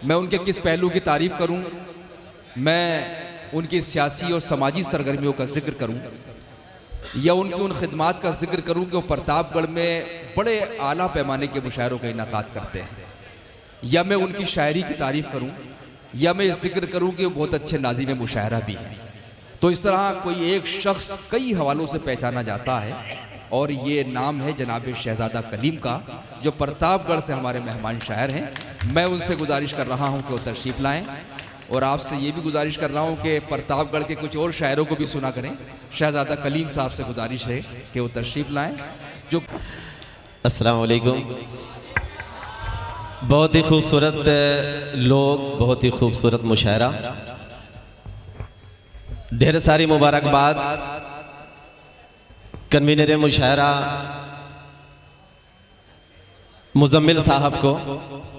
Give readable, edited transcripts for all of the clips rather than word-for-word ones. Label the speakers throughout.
Speaker 1: मैं उनके किस पहलू की तारीफ़ करूं, मैं उनकी सियासी और समाजी सरगर्मियों का जिक्र करूं, या उनकी उन खिदमात का जिक्र करूं कि वो प्रतापगढ़ में बड़े आला पैमाने के मुशायरों का इनाकात करते हैं, या मैं उनकी शायरी की तारीफ़ करूं, या मैं जिक्र करूं कि वो बहुत अच्छे नाज़िम मुशायरा भी हैं। तो इस तरह कोई एक शख्स कई हवालों से पहचाना जाता है, और ये नाम है जनाब शहज़ादा कलीम का, जो प्रतापगढ़ से हमारे मेहमान शायर हैं। मैं उनसे गुजारिश कर रहा हूं कि वो तशरीफ़ लाएं, और आपसे ये भी गुजारिश कर रहा हूं कि प्रतापगढ़ के कुछ और शायरों को भी सुना करें। शहज़ादा कलीम साहब से गुजारिश है कि वो तशरीफ़ लाएं। जो
Speaker 2: अस्सलाम वालेकुम। बहुत ही खूबसूरत लोग, बहुत ही खूबसूरत मुशायरा, ढेर सारी मुबारकबाद कन्वीनर मुशायरा मुजम्मिल साहब को,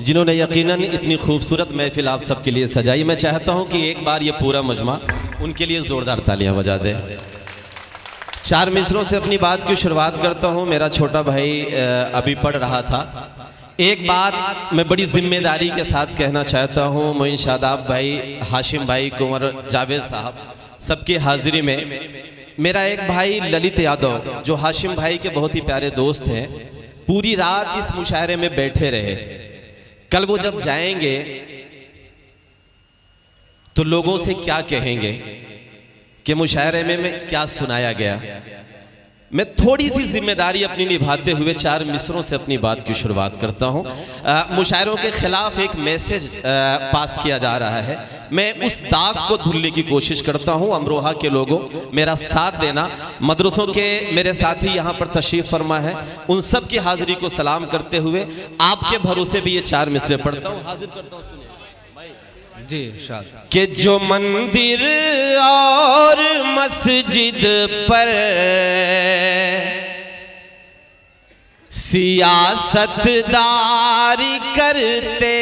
Speaker 2: जिन्होंने यकीनन इतनी खूबसूरत महफिल आप सबके लिए सजाई। मैं चाहता हूं कि एक बार ये पूरा मजमा उनके लिए ज़ोरदार तालियां बजा दे। चार मिसरों से अपनी बात की शुरुआत करता हूं। मेरा छोटा भाई अभी पढ़ रहा था। एक बात मैं बड़ी जिम्मेदारी के साथ कहना चाहता हूं। मोइन शादाब भाई, हाशिम भाई, कुंवर जावेद साहब, सबकी हाजिरी में मेरा एक भाई ललित यादव, जो हाशिम भाई के बहुत ही प्यारे दोस्त हैं, पूरी रात इस मुशायरे में बैठे रहे। कल वो जब जाएंगे तो लोगों से क्या कहेंगे कि मुशायरे में क्या सुनाया गया। मैं थोड़ी सी जिम्मेदारी अपनी निभाते हुए चार मिसरों से अपनी बात की शुरुआत करता हूं। मुशायरों के खिलाफ एक मैसेज पास किया जा रहा है। मैं उस दाग को धुलने की कोशिश करता हूं। अमरोहा के लोगों, मेरा साथ देना। मदरसों के मेरे साथी यहां पर तशरीफ फरमा है, उन सब की हाजिरी को सलाम करते हुए आपके भरोसे भी ये चार मिसरे पढ़ता हूं, हाजिर करता हूं।
Speaker 1: जी शाद
Speaker 2: कि जो मंदिर और मस्जिद पर सियासतदारी करते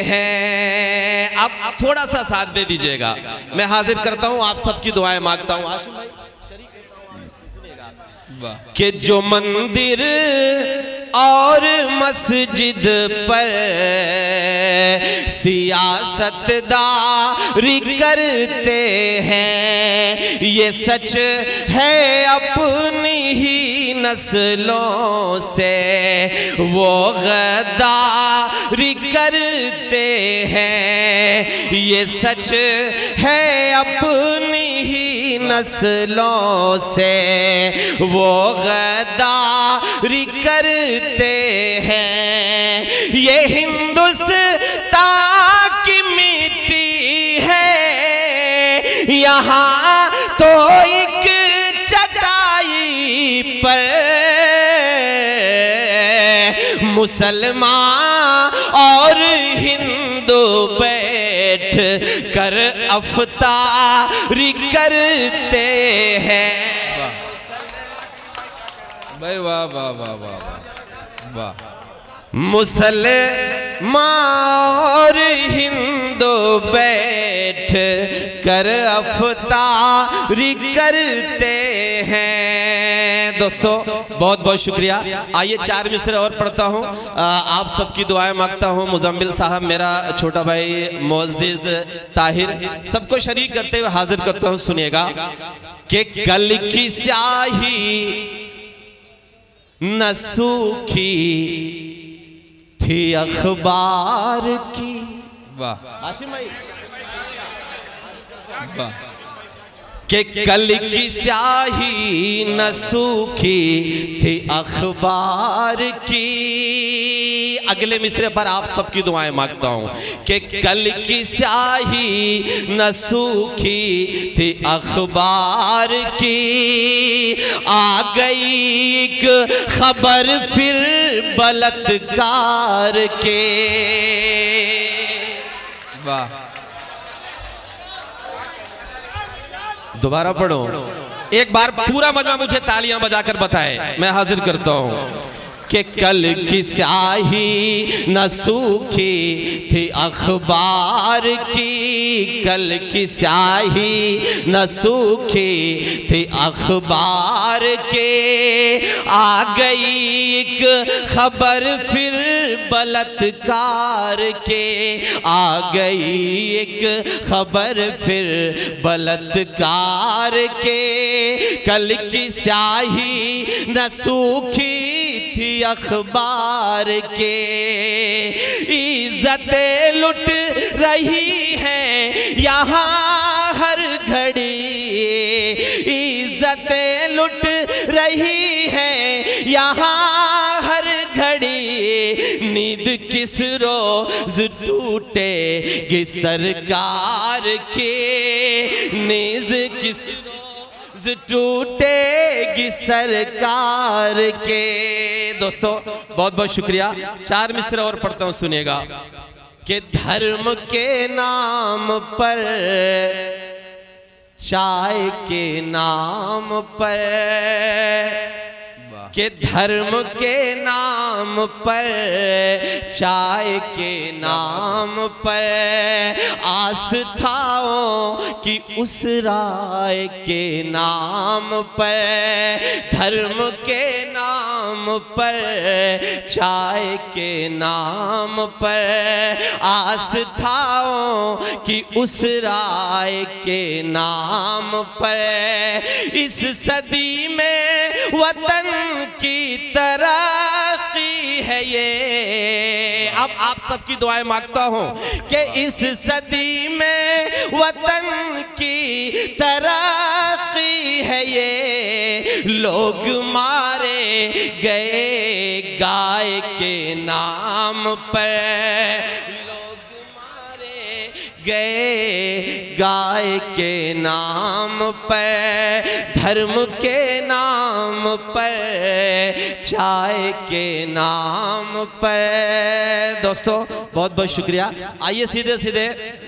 Speaker 2: हैं। अब थोड़ा सा साथ दे दीजिएगा। मैं हाजिर करता हूं, आप सबकी दुआएं मांगता हूं। हाशिम भाई कि जो मंदिर और मस्जिद पर सियासतदारी करते हैं, ये सच है अपनी ही नस्लों से वो गद्दारी करते हैं। ये सच है अपनी ही नस्लों से वो गद्दारी करते हैं। ये हिंदुस्तान की मिट्टी है, यहाँ तो एक चटाई पर मुसलमान और हिंदू बैठ कर अफ्तारी करते हैं।
Speaker 1: भाई वाह वाह वाह वाह वाह वाह।
Speaker 2: मुसलमान और हिंदू बैठ कर अफ्तारी करते हैं। दोस्तों बहुत बहुत शुक्रिया। आइए चार मिसरे और पढ़ता हूँ, आप सबकी दुआएं मांगता हूँ। मुजम्मिल साहब, मेरा छोटा भाई मुअज़्ज़िज़ ताहिर, सबको शरीक करते हुए हाजिर करता हूँ। सुनिएगा कि कल की स्याही न सूखी थी अखबार की।
Speaker 1: वाह
Speaker 2: हाशिम भाई,
Speaker 1: वाह।
Speaker 2: कि कल की स्याही न सूखी थी अखबार की। अगले मिसरे पर आप सबकी दुआएं मांगता हूं कि कल की स्याही न सूखी थी अखबार की। आ गई एक खबर फिर बलात्कार के।
Speaker 1: वाह।
Speaker 2: दोबारा पढ़ो, एक बार पूरा मजमा मुझे तालियां बजाकर बताए। मैं हाजिर करता हूं कि कल की स्याही न सूखी थी अखबार की, कल की स्याही न सूखी थी अखबार के, आ गई एक खबर फिर बलात्कार के, आ गई एक खबर फिर बलात्कार के, कल की स्याही न सूखी थी अखबार के, इज्जतें लुट रही हैं यहाँ हर घड़ी, इज्जतें लुट रही हैं यहाँ हर घड़ी, नींद किस रोज टूटेगी सरकार के, नींद किस रोज टूटेगी सरकार के। दोस्तों बहुत बहुत शुक्रिया। 4 मिसरा और पढ़ता हूं, सुनिएगा कि धर्म के नाम पर, चाय के नाम पर, कि धर्म के नाम पर, चाय के नाम पर, आस्थाओं की उस राय के नाम पर, धर्म के नाम पर, चाय के नाम पर, आस्थाओं की उस राय के नाम पर, इस सदी में वतन की तरक्की है ये। अब आप सबकी दुआएं मांगता हूं कि इस सदी में वतन की तरक्की है ये, लोग मारे गए गाय के नाम पर, गए गाय के नाम पर, धर्म के नाम पर, चाय के नाम पर। दोस्तों बहुत बहुत शुक्रिया। आइए सीधे सीधे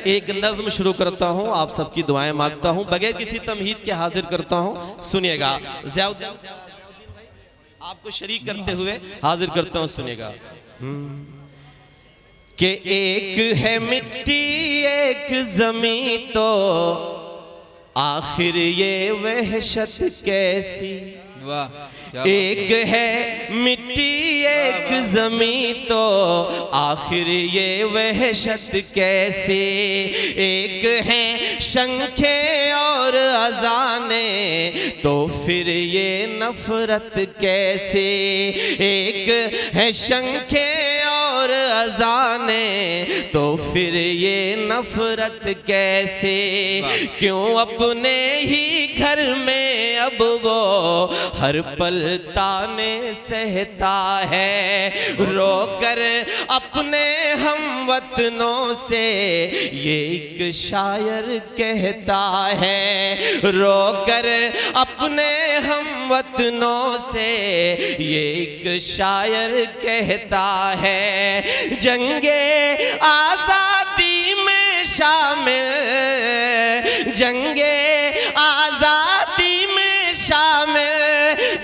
Speaker 2: एक नज्म शुरू करता हूं, आप सबकी दुआएं मांगता हूं, बगैर किसी तमहीद के हाजिर करता हूं, सुनिएगा। ज़ियाउद्दीन आपको शरीक करते हुए हाजिर करता हूं, सुनिएगा। कि एक है मिट्टी एक ज़मीं तो आखिर ये वहशत कैसी,
Speaker 1: वाह,
Speaker 2: एक है मिट्टी एक ज़मीं तो आखिर ये वहशत कैसे, एक है शंखे और अज़ाने तो फिर ये नफरत कैसे, एक है शंखे और अज़ाने तो फिर ये नफरत कैसे, क्यों अपने ही घर में अब वो हर पल ताने सहता है, रोकर अपने हमवतनों से ये एक शायर कहता है, रोकर अपने हमवतनों से ये एक शायर कहता है, जंगे आज़ादी में शामिल, जंगे आज़ादी में शामिल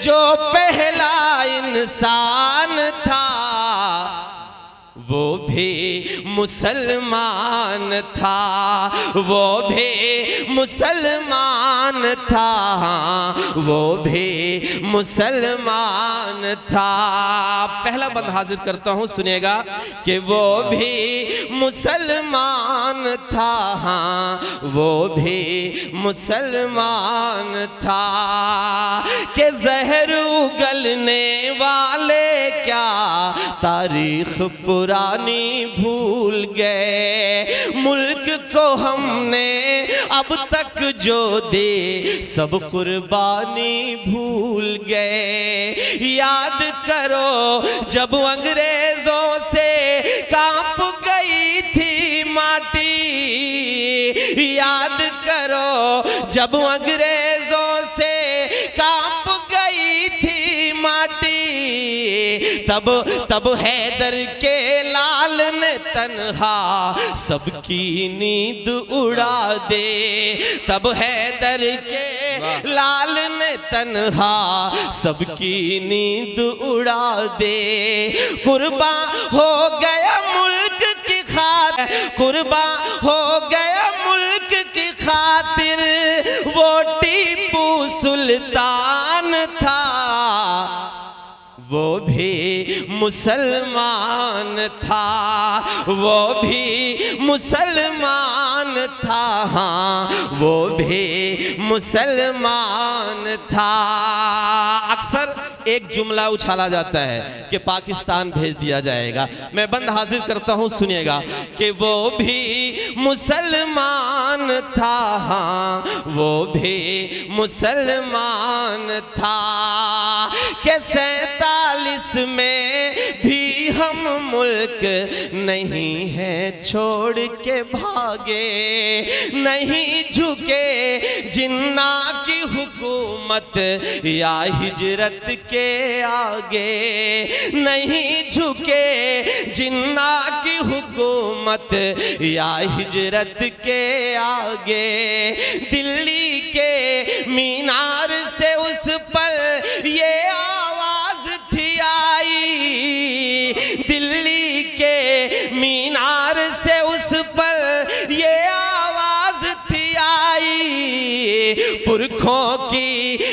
Speaker 2: जो पहला इंसान था वो भी मुसलमान था, वो भी मुसलमान था, वो भी मुसलमान था। पहला बंद हाजिर करता हूँ, सुनिएगा कि वो भी मुसलमान था, वो भी मुसलमान था, कि जहर उगलने वाले क्या तारीख पुरानी भूल गए, मुल्क को हमने अब तक जो दे सब कुर्बानी भूल गए, याद करो जब अंग्रेजों से कांप गई थी माटी, याद करो जब अंग्रेजों से कांप गई थी माटी, तब हैदर के लाल ने तन्हा सबकी नींद उड़ा दे, तब हैदर के लाल ने तन्हा सबकी नींद उड़ा दे। कुर्बा हो गया मुल्क की खातिर, कुर्बा हो गया मुल्क की खातिर, वो टीपू सुल्तान था, वो भी मुसलमान था, वो भी मुसलमान था, हाँ वो भी मुसलमान था। अक्सर एक जुमला उछाला जाता है कि पाकिस्तान भेज दिया जाएगा। मैं बंद हाजिर करता हूं, सुनिएगा कि वो भी मुसलमान था, हाँ वो भी मुसलमान था, कि 47 में भी हम मुल्क नहीं है छोड़ के भागे, नहीं झुके जिन्ना की हुकूमत या हिजरत के आगे, नहीं झुके जिन्ना की हुकूमत या हिजरत के आगे। दिल्ली के मीनार से उस पल ये आवाज थी आई, दिल्ली के मीनार से उस पल ये आवाज थी आई, पुरखों की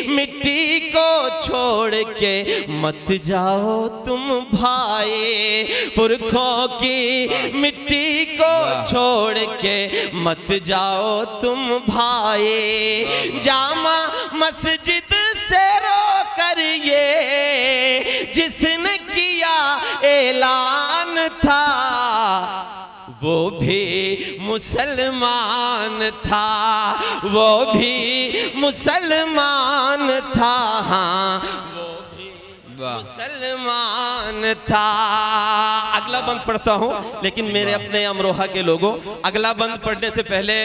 Speaker 2: मिट्टी को छोड़ के मत जाओ तुम भाई, पुरखों की मिट्टी को छोड़ के मत जाओ तुम भाई। जामा मस्जिद से रो कर ये जिसने किया ऐलान था, वो भी मुसलमान था, वो भी मुसलमान था, हाँ वो भी मुसलमान था। अगला बंद पढ़ता हूं, लेकिन मेरे अपने अमरोहा के लोगों, अगला बंद पढ़ने से पहले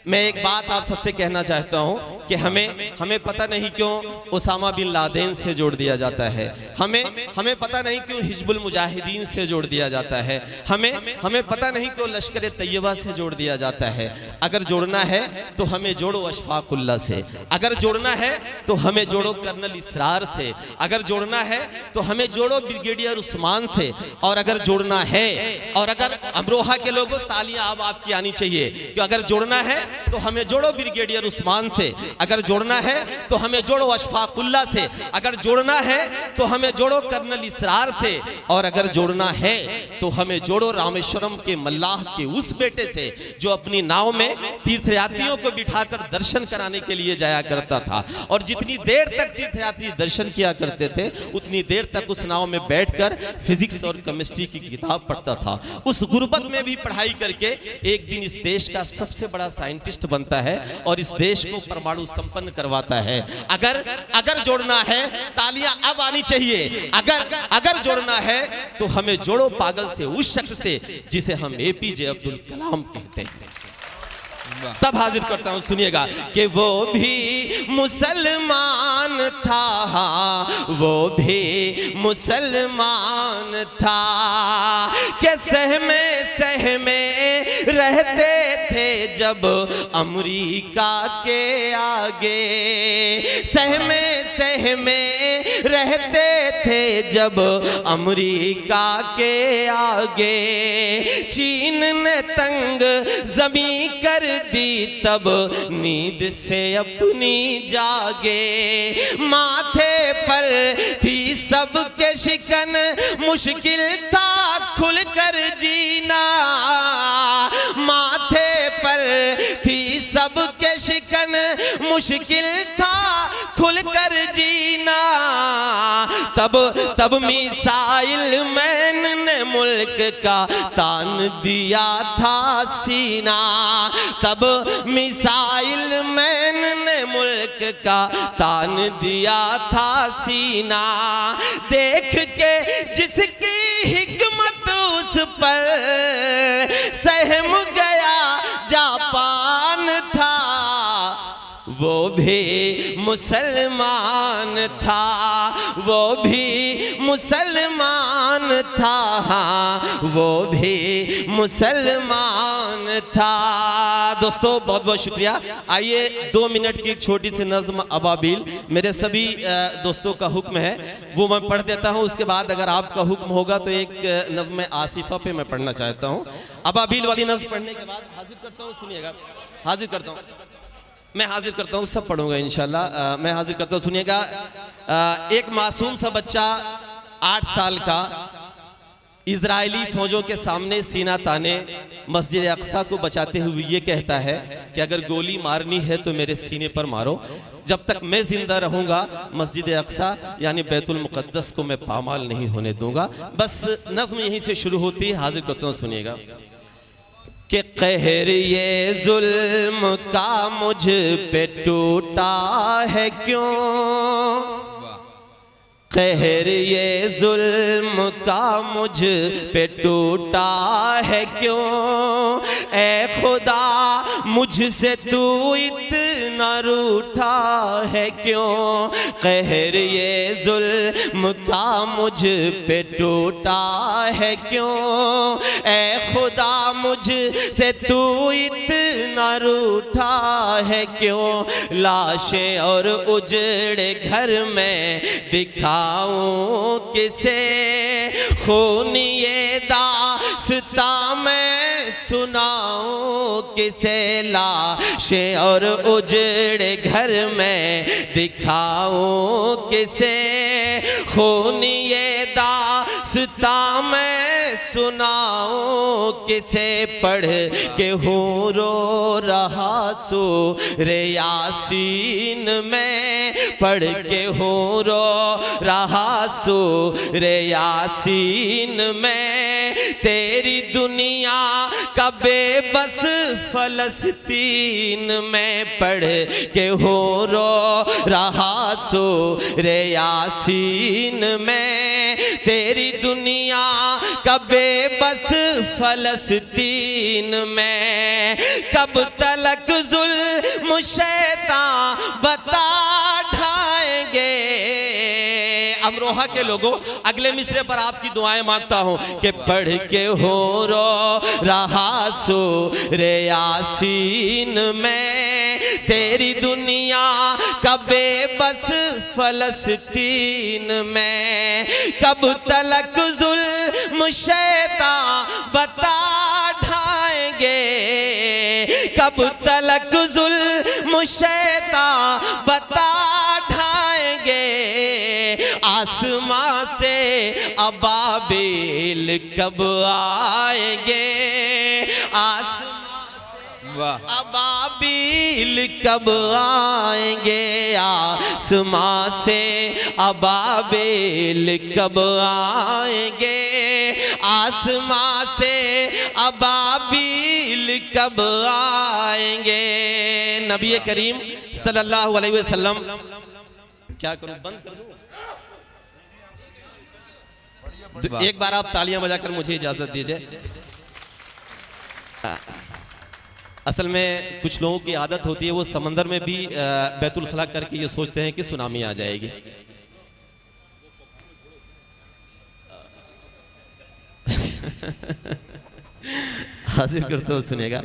Speaker 2: मैं एक बात आप सबसे कहना चाहता हूं कि हमें पता नहीं क्यों उसामा बिन लादेन से जोड़ दिया जाता है, हमें पता नहीं क्यों हिजबुल मुजाहिदीन से जोड़ दिया जाता है, हमें पता नहीं क्यों लश्कर तैयबा से जोड़ दिया जाता है। अगर जोड़ना है तो हमें जोड़ो अशफाकुल्लाह से, अगर जोड़ना है तो हमें जोड़ो कर्नल इसरार से, अगर जोड़ना है तो हमें जोड़ो ब्रिगेडियर उस्मान से, और अगर जोड़ना है, और अगर अमरोहा के लोगों तालियां अब आपकी आनी चाहिए कि अगर जोड़ना है तो हमें जोड़ो ब्रिगेडियर उस्मान से, अगर जोड़ना है तो हमें जोड़ो अशफाकुल्लाह से, अगर जोड़ना है तो हमें जोड़ो कर्नल इसरार से, और अगर जोड़ना है तो हमें जोड़ो रामेश्वरम के मल्लाह के उस बेटे से जो अपनी नाव में तीर्थयात्रियों को बिठाकर दर्शन कराने के लिए जाया करता था, और जितनी देर तक तीर्थयात्री दर्शन किया करते थे उतनी देर तक उस नाव में बैठकर फिजिक्स और केमिस्ट्री की किताब पढ़ता था। उस गुर्बत में भी पढ़ाई करके एक दिन इस देश का सबसे बड़ा साइंटिस्ट बनता है और इस देश को परमाणु संपन्न करवाता है। अगर जोड़ना है, तालियां अब आनी चाहिए, अगर जोड़ना है तो हमें जोड़ो पागल से, उस शख्स से जिसे हम एपीजे अब्दुल कलाम कहते हैं। तब हाजिर करता हूं, सुनिएगा कि वो भी मुसलमान था, वो भी मुसलमान था, कि सहमे रहते थे जब अमेरिका के आगे, सहमे रहते थे जब अमेरिका के आगे, चीन ने तंग जमी कर दी तब नींद से अपनी जागे, माथे पर थी सबके शिकन मुश्किल था खुलकर जीना, माथे पर थी सबके शिकन मुश्किल था खुलकर जीना, तब मिसाइल मैन ने मुल्क का तान दिया था सीना, तब मिसाइल मैन ने मुल्क का तान दिया था सीना, देख के जिसकी हिकमत उस पर सहम गया जापान था, वो भी मुसलमान था, वो भी मुसलमान था, हाँ वो भी मुसलमान था। दोस्तों बहुत बहुत शुक्रिया। आइए 2 मिनट की एक छोटी सी नज़्म अबाबिल, मेरे सभी दोस्तों का हुक्म है वो मैं पढ़ देता हूँ। उसके बाद अगर आपका हुक्म होगा तो एक नज़्म आसिफा पे मैं पढ़ना चाहता हूँ। अबाबिल वाली नज़्म पढ़ने के बाद हाजिर करता हूँ, सुनिएगा, हाजिर करता हूँ, मैं हाजिर करता हूँ, सब पढ़ूंगा इंशाल्लाह। मैं हाजिर करता हूँ, सुनिएगा। एक मासूम सा बच्चा 8 साल का इजरायली फौजों के सामने सीना ताने मस्जिद अक्सा को बचाते हुए ये कहता है कि अगर गोली मारनी है तो मेरे सीने पर मारो, जब तक मैं जिंदा रहूंगा मस्जिद अक्सा यानी बैतुल मुक़द्दस को मैं पामाल नहीं होने दूंगा। बस नज़्म यहीं से शुरू होती है, हाजिर करता हूँ, सुनिएगा। कि कहर ये जुल्म का मुझ पे टूटा है क्यों, कहर ये जुल्म का मुझ पे टूटा है क्यों, ए खुदा मुझसे तू इतना रूठा है क्यों, कहर ये जुल्म का मुझ पे टूटा है क्यों, ए खुदा मुझसे तू इतना रूठा है क्यों, लाशें और उजड़े घर में दिखा किसे, खून ये दास्तां मैं सुनाऊं किसे, लाशें और उजड़े घर में दिखाऊं किसे, खून ये दास्तां मैं सुनाऊं किसे, पढ़ के हूँ रो रहा सूरे यासीन में, पढ़ के हूँ रो रहा सूरे यासीन में, तेरी दुनिया का बेबस फलस्तीन में, पढ़ के हूँ रो रहा सूरे यासीन में, तेरी दुनिया का बेबस फलस्तीन में, कब तलक जुल्म शैतान बता ढाएंगे। अमरोहा के लोगों, अगले मिसरे पर आपकी दुआएं मांगता हूं कि पढ़ के हो रो रहा सूरे यासीन में, तेरी दुनिया का बेबस फलस्तीन में, कब तलक जुल्म शैतान बता ढाएंगे, कब तलक जुल्म शैतान बता ढाएंगे, आसमां से अबाबिल कब आएंगे, अबाबिल कब आएंगे, आसमां से अबाबिल कब आएंगे, आसमां से अबाबिल कब आएंगे। नबी करीम सल्लल्लाहु अलैहि वसल्लम, क्या करूं, बंद कर दूं? एक बार आप तालियां बजाकर मुझे इजाजत दीजिए। असल में कुछ लोगों की आदत होती है वो समंदर में भी बैतुल खला करके ये सोचते हैं कि सुनामी आ जाएगी। हाजिर करते हो, सुनेगा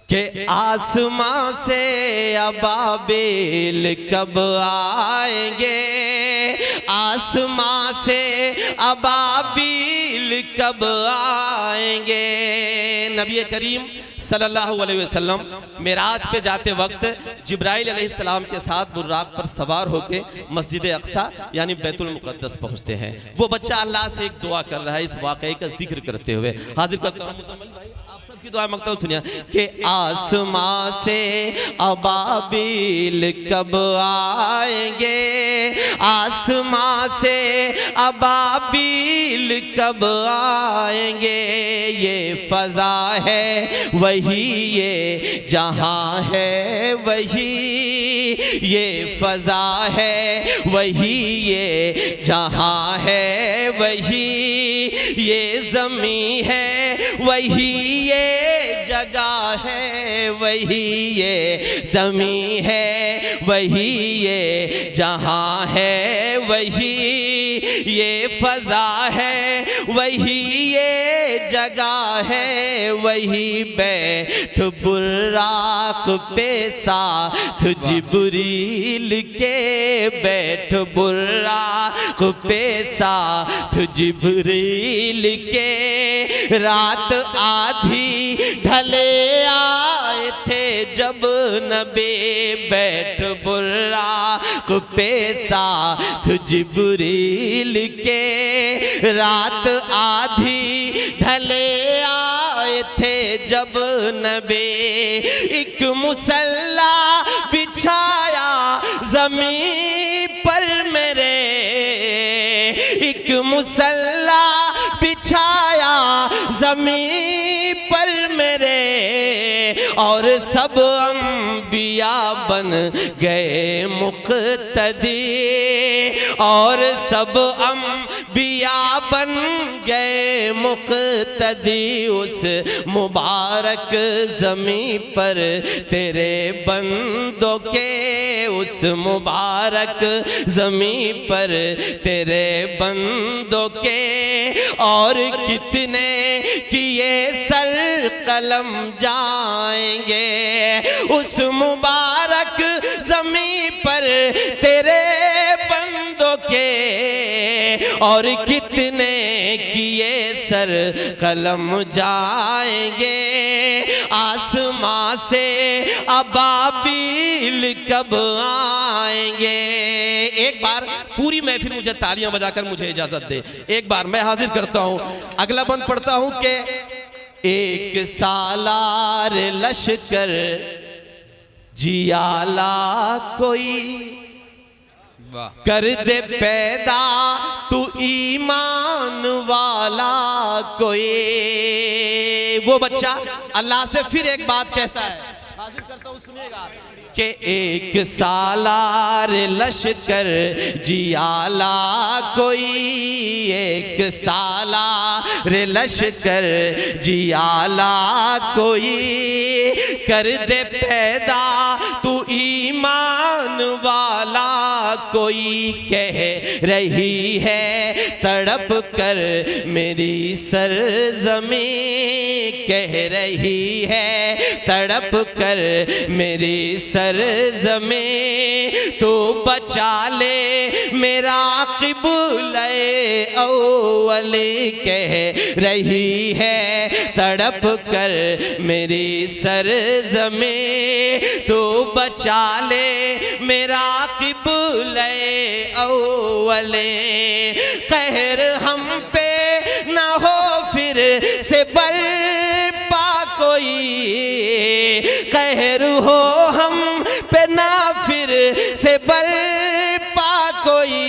Speaker 2: कि आसमां से अबाबिल कब आएंगे, आसमां से अबाबिल कब आएंगे। नबी करीम सल्लल्लाहु अलैहि वसल्लम मेराज पे जाते वक्त जिब्राइल अलैहिस्सलाम के साथ बुर्राक पर सवार होके मस्जिद अक्सा यानी बैतुल मुक़द्दस पहुंचते हैं। वो बच्चा अल्लाह से एक दुआ कर रहा है, इस वाक़े का जिक्र करते हुए। हाजिर करता हूं मुज़म्मिल भाई, आप सबकी दुआ मांगता हूं, सुनिए कि आसमां से अबाबिल कब आएंगे, आसमां से अबाबिल कब आएंगे, ये फजा है वही ये जहां है वही, ये फजा है वही ये जहां है वही, ये ज़मीं है वही ये जगह है वही ये ज़मीं है, वही ये जहां है, वही ये फजा है, वही ये जगह है, वही बैठ बुर्राक पे साथ जिब्रील के, बैठ बुर्राक पे साथ जिब्रील के। रात आधी ढले आए थे जब नबी, बैठ बुर्राक पे साथ जिब्रील के। रात आधी ढले आए थे जब नबी, एक मुसल्ला बिछाया ज़मीन पर मेरे, एक मुसल्ला बिछाया ज़मीन पर मेरे, और सब अंबिया बन गए मुक़्तदी, और सब अंबिया बन गए मुक़्तदी। उस मुबारक ज़मीं पर तेरे बंदों के, उस मुबारक ज़मीं पर तेरे बंदों के, और कितने किए सर कलम जाएंगे उस मुबारक ज़मीं पर तेरे बंदों के, और कितने किए सर कलम जाएंगे। आसमां से अबाबिल कब आएंगे। एक बार पूरी महफिल मुझे तालियां बजाकर मुझे इजाजत दे, एक बार मैं हाजिर करता हूं, अगला बंद पढ़ता हूं कि एक सालार लश्कर जियाला कोई, कर दे पैदा तू ईमान वाला कोई। वो बच्चा अल्लाह से फिर एक बात कहता है, हाजिर करता हूं, सुनिएगा कि एक सालार लश्कर जियाला कोई, एक सालार लश्कर जियाला कोई, कर दे पैदा तू ईमान वाला कोई। कह रही है तड़प कर मेरी सरज़मीं, कह रही है तड़प कर मेरी सरज़मीं, तो बचा ले मेरा क़िबले अव्वल। कह रही है तड़प कर मेरी सरज़मीं, तो बचा ले मेरा क़िबले अव्वल। कहर हम पे ना हो फिर से बर्पा कोई, कहर हो हम पे ना फिर से बर्पा कोई।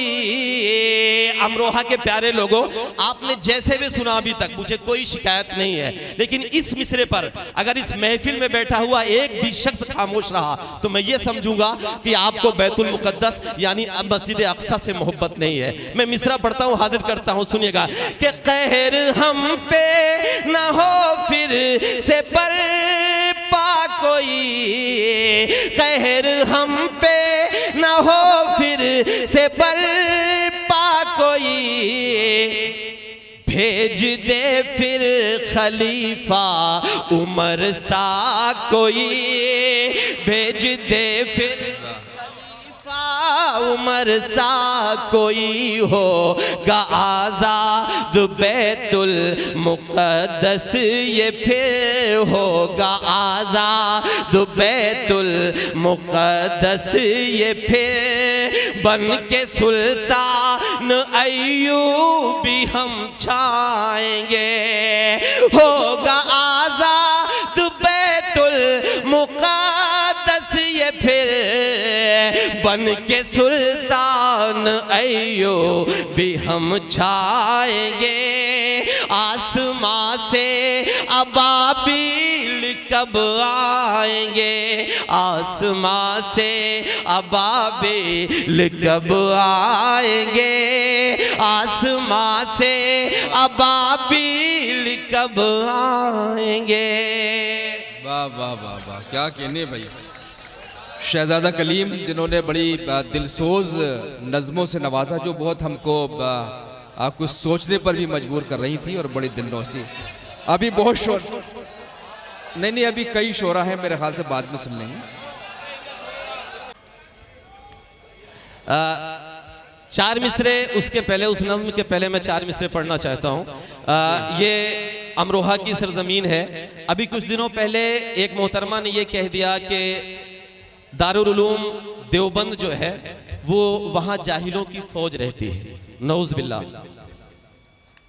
Speaker 2: अमरोहा के प्यारे लोगों, आपने जैसे भी सुना अभी तक, मुझे कोई शिकायत नहीं है, लेकिन इस मिसरे पर अगर इस महफिल में बैठा हुआ एक भी शख्स खामोश रहा तो मैं ये समझूंगा कि आपको बैतुल मुकद्दस यानी मस्जिद अक्सा से मोहब्बत नहीं है। मैं मिसरा पढ़ता हूँ, हाजिर करता हूँ, सुनिएगा कि कहर हम पे ना हो फिर से बर्पा कोई, कहर हम पे ना हो फिर से बर्पा कोई। भेज दे फिर खलीफा उमर सा कोई, भेज दे फिर उमर सा कोई होगा आज़ाद बैतुल मुक़द्दस, ये फिर होगा आज़ाद बैतुल मुक़द्दस, ये फिर बन के सुल्तान अय्यूबी हम छाएंगे, होगा आज़ाद बैतुल मुक़द्दस, ये फिर बन के सुल्तान अय्यूबी हम छाएंगे। आसमां से अबाबिल कब आएंगे, आसमां से अबाबिल कब आएंगे, आसमां से अबाबिल कब आएंगे।
Speaker 1: वाह वाह वाह वाह, क्या कहने भाई। शहजादा कलीम जिन्होंने बड़ी दिलसोज नज़मों से नवाजा, जो बहुत हमको कुछ सोचने पर भी मजबूर कर रही थी और बड़ी दिलनौश थी। अभी बहुत शोर नहीं, अभी कई शोरा हैं, मेरे ख्याल से बाद में सुन लेंगे।
Speaker 2: चार मिसरे उसके पहले, उस नज़्म के पहले मैं चार मिसरे पढ़ना चाहता हूँ। ये अमरोहा की सरजमीन है। अभी कुछ दिनों पहले एक मोहतरमा ने ये कह दिया कि दारुल उलूम देवबंद जो है वो वहाँ जाहिलों की फौज रहती है, नऊज़ बिल्लाह।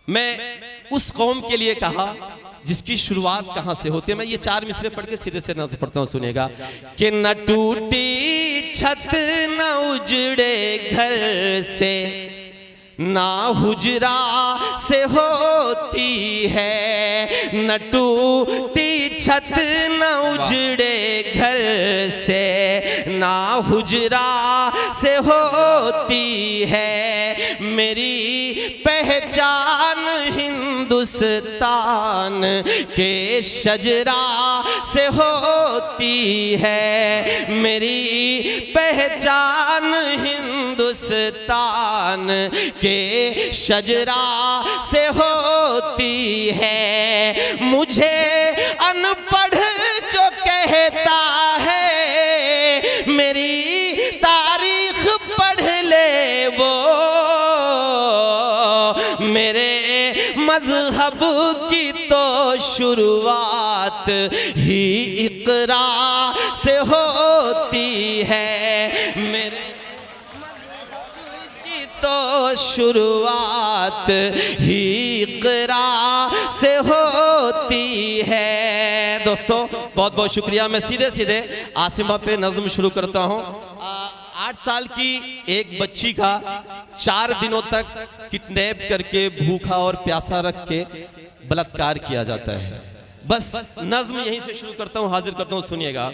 Speaker 2: मैं उस कौम के लिए कहा जिसकी शुरुआत कहाँ से होती है। मैं ये चार मिसरे पढ़ के सीधे से नज़्म पढ़ता हूँ, सुनिएगा। कि न टूटी छत न उजड़े घर से, ना हुजरा से होती है। न टूटी छत न उजड़े घर से, ना हुजरा से होती है। मेरी पहचान हिंदुस्तान के शजरा से होती है। मेरी पहचान हिंदुस्तान के शजरा से होती है। मुझे अनपढ़ जो कहता है मेरी तारीख पढ़ ले वो, मेरे मजहब की तो शुरुआत ही इकरा से होती है। मेरे तो शुरुआत ही इकरा से होती है। दोस्तों बहुत बहुत शुक्रिया। मैं सीधे सीधे आसिमा पे नज़्म शुरू करता हूँ। 8 साल की एक बच्ची का 4 दिनों तक किडनैप करके भूखा और प्यासा रख के बलात्कार किया जाता है। बस नज़्म यहीं से शुरू करता हूँ, हाजिर करता हूँ, सुनिएगा।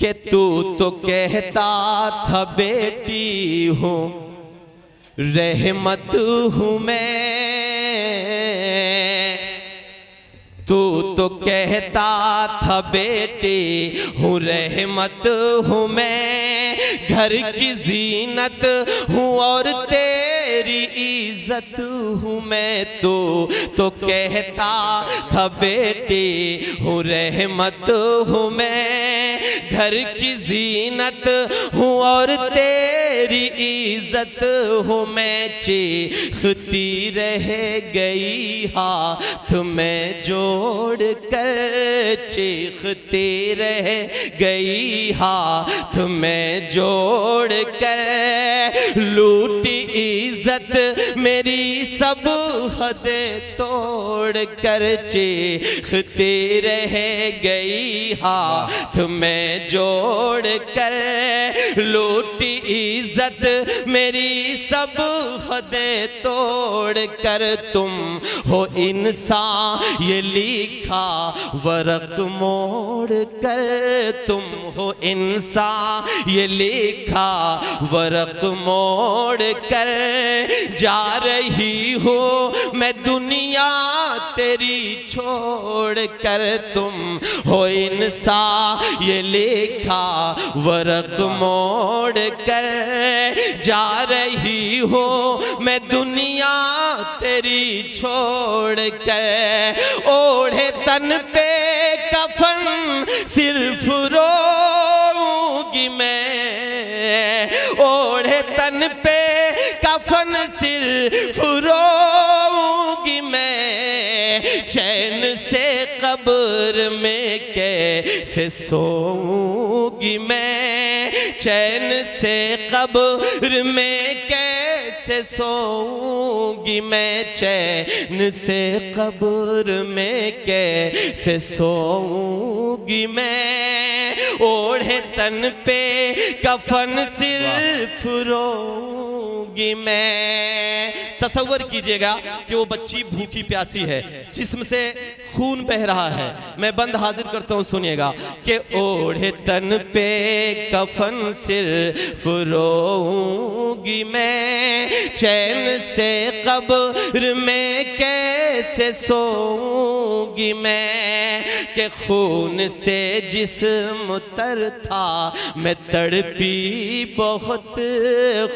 Speaker 2: कि तू तो कहता था बेटी हूँ रहमत हूँ मैं, तू तो कहता था बेटी हूँ रहमत हूँ मैं, घर की जीनत हूँ और तेरी इज्जत हूँ मैं। तू तो कहता था बेटी हूँ रहमत हूँ मैं, घर की जीनत हूँ और तेरी इज्जत हूँ मैं। चीखती रह गई हाथ में जोड़ कर, चीखती रह गई हाथ में जोड़ कर। लूटी इज्जत मेरी सब हदें तोड़ कर, चीखती रह गई हाथ में जोड़ कर। लूटी इज्जत मेरी सब हदें तोड़ कर। तुम हो इंसान ये लिखा वरक मोड़ कर, तुम हो इंसान ये लिखा वरक मोड़ कर। जा रही हो मैं दुनिया तेरी छोड़ कर, तुम हो इंसान ये लिखा वरक मोड़ कर। जा रही हो मैं दुनिया तेरी छोड़ कर। ओढ़े तन पे कफन सिर्फ रोऊंगी मैं, ओढ़े तन पे कफन सिर्फ रोऊंगी मैं। चैन से कब्र में कैसे सोऊंगी मैं, चैन से कब्र में कैसे सोऊंगी मैं। चैन से कब्र में कैसे सोऊंगी मैं। ओढ़े तन पे कफन सिर्फ रोऊंगी मैं। तसव्वुर कीजिएगा कि वो बच्ची भूखी प्यासी है, जिस्म से खून बह रहा है। मैं बंद हाजिर करता हूँ, सुनिएगा कि ओढ़े तन पे कफन सिर्फ रोऊंगी मैं, चैन से कब्र में कैसे सोऊंगी मैं, कि खून से जिस्म तर था मैं तड़पी बहुत,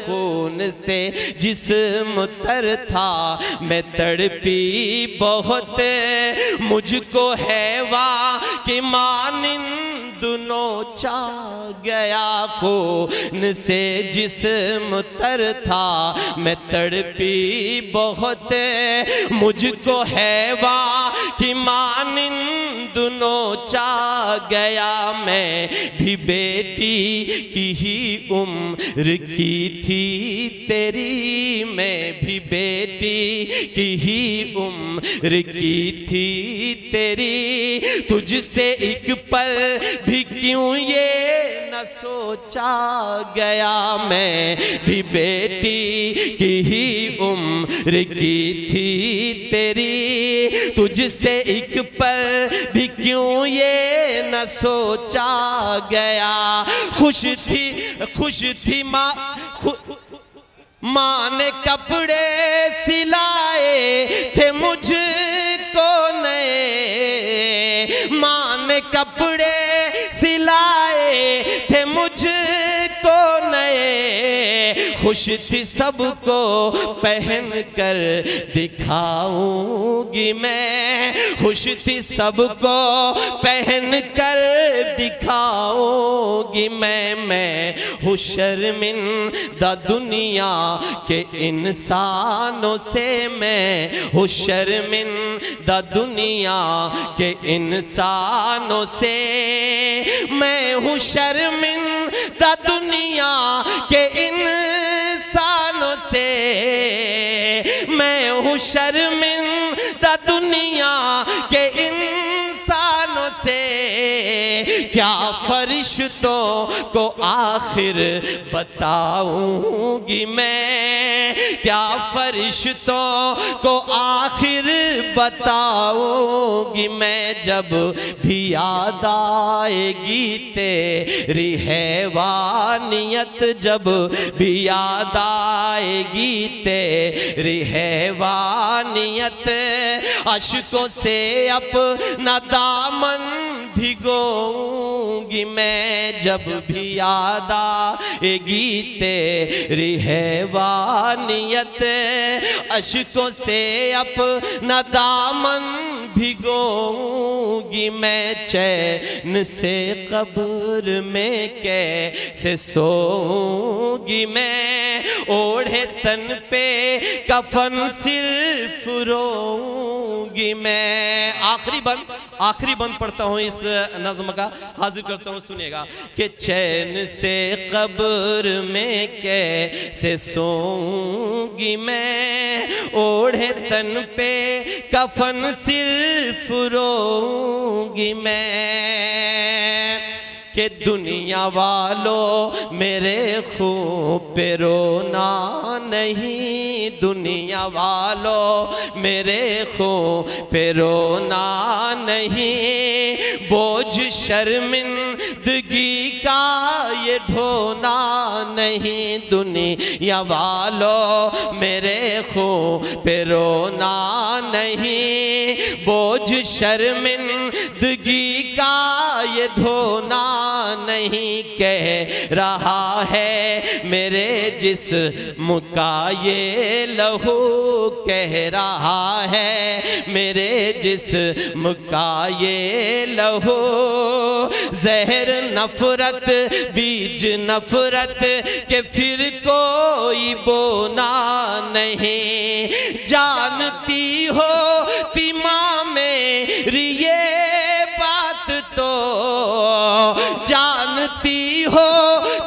Speaker 2: खून से जिस्म तर था मैं तड़पी बहुत, मुझको हैवा की मानिंद नोचा गया, खून से जिस्म तर था मैं तड़पी बहुत, मुझको हैवा की मानिंद नोचा गया, मैं भी बेटी की ही उम्र की थी तेरी, मैं भी बेटी की ही उम्र की थी तेरी, तुझसे एक पल भी क्यों ये न सोचा गया, मैं भी बेटी की ही उम्र की थी तेरी, तुझसे एक पल भी क्यों ये न सोचा गया, खुश थी माँ ने कपड़े सिलाए थे मुझको नए, माँ ने कपड़े सिलाए थे मुझको नए, खुश थी सबको पहन कर दिखाऊंगी मैं, खुश थी सबको पहन कर दिखाऊंगी मैं हूँ शर्मिंदा दुनिया के इंसानों से, मैं हूँ शर्मिंदा दुनिया के इंसानों से, मैं हूँ शर्मिंदा दुनिया के इंसानों से, मैं हूँ शर्मिंदा दुनिया के इंसानों से, क्या फरिश्तों को आखिर बताऊंगी मैं, क्या फरिश्तों को आखिर बताऊंगी मैं, जब भी याद आएगी तेरी हैवानियत, जब भी याद आएगी तेरी हैवानियत, अश्कों से अपना दामन भिगोऊंगी मैं, जब भी याद आएगी तेरी हैवानियत, अश्कों से अपना दामन भिगोऊंगी मैं, चैन से कब्र में कैसे सोऊंगी मैं, ओढ़े तन पे कफन सिर्फ रोऊंगी मैं। आखिरी बंद पढ़ता हूँ इस नज़्म का, हाजिर करता हूँ, सुनिएगा कि चैन से कब्र में कैसे सोऊंगी मैं, ओढ़े तन पे कफन सिर्फ रोऊंगी मैं, कि दुनिया वालों मेरे खून पे रोना नहीं, दुनिया वालों मेरे खून पे रोना नहीं, बोझ शर्मिंदगी का ये ढोना नहीं, दुनिया वालों मेरे खून पे रोना नहीं, बोझ शर्मिंदगी का ये ढोना नहीं, कह रहा है मेरे जिस्म का ये लहू, कह रहा है मेरे जिस्म का ये लहू, जहर नफरत बीज नफरत के फिर कोई बोना नहीं, जानती हो ती माँ मेरी ये बात तो, जानती हो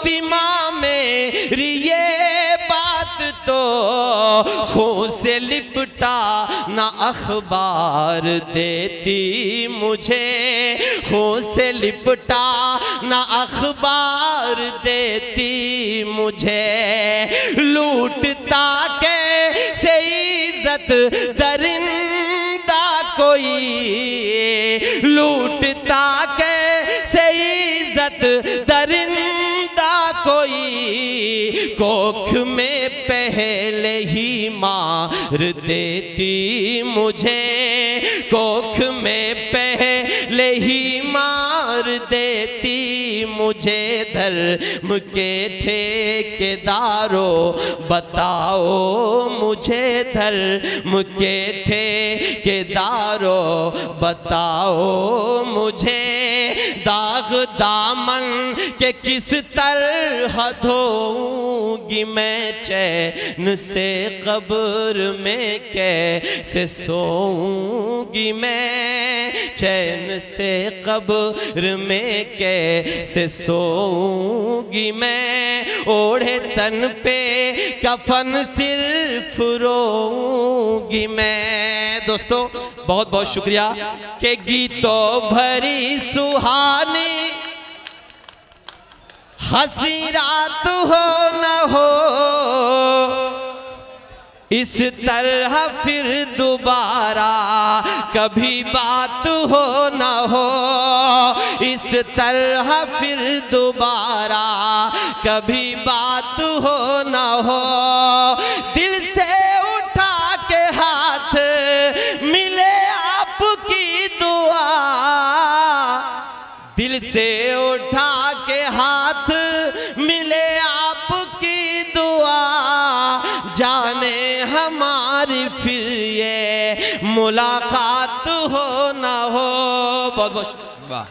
Speaker 2: ती माँ मेरी ये बात तो, खून से लिपटा ना अखबार देती मुझे, खून से लिपटा ना अखबार देती मुझे, लूटता कैसे इज्जत दरिंदा कोई, लूटता कैसे इज्जत दरिंदा कोई, कोख में पहले ही मार देती मुझे, कोख में पहले ही मार देती मुझे, धर्म के ठेकेदारों बताओ मुझे, धर्म के ठेकेदारों बताओ मुझे, दाग दामन के किस तरह धोऊंगी मैं, चैन से कब्र में कैसे सोऊंगी मैं, चैन से कब्र में कैसे सोऊंगी मैं, ओढ़े तन पे कफन सिर्फ रोऊंगी मैं। दोस्तों बहुत बहुत शुक्रिया कि गीतों भरी सुहानी हंसी रात हो न हो, इस तरह फिर दोबारा कभी बात हो न हो, इस तरह फिर दोबारा कभी बात हो न हो, दिल से उठा के हाथ मिले आपकी दुआ, दिल से उठा के हाथ मिले आपकी दुआ, जाने हमारी फिर ये मुलाकात हो ना हो। बहुत बहुत
Speaker 1: वाह।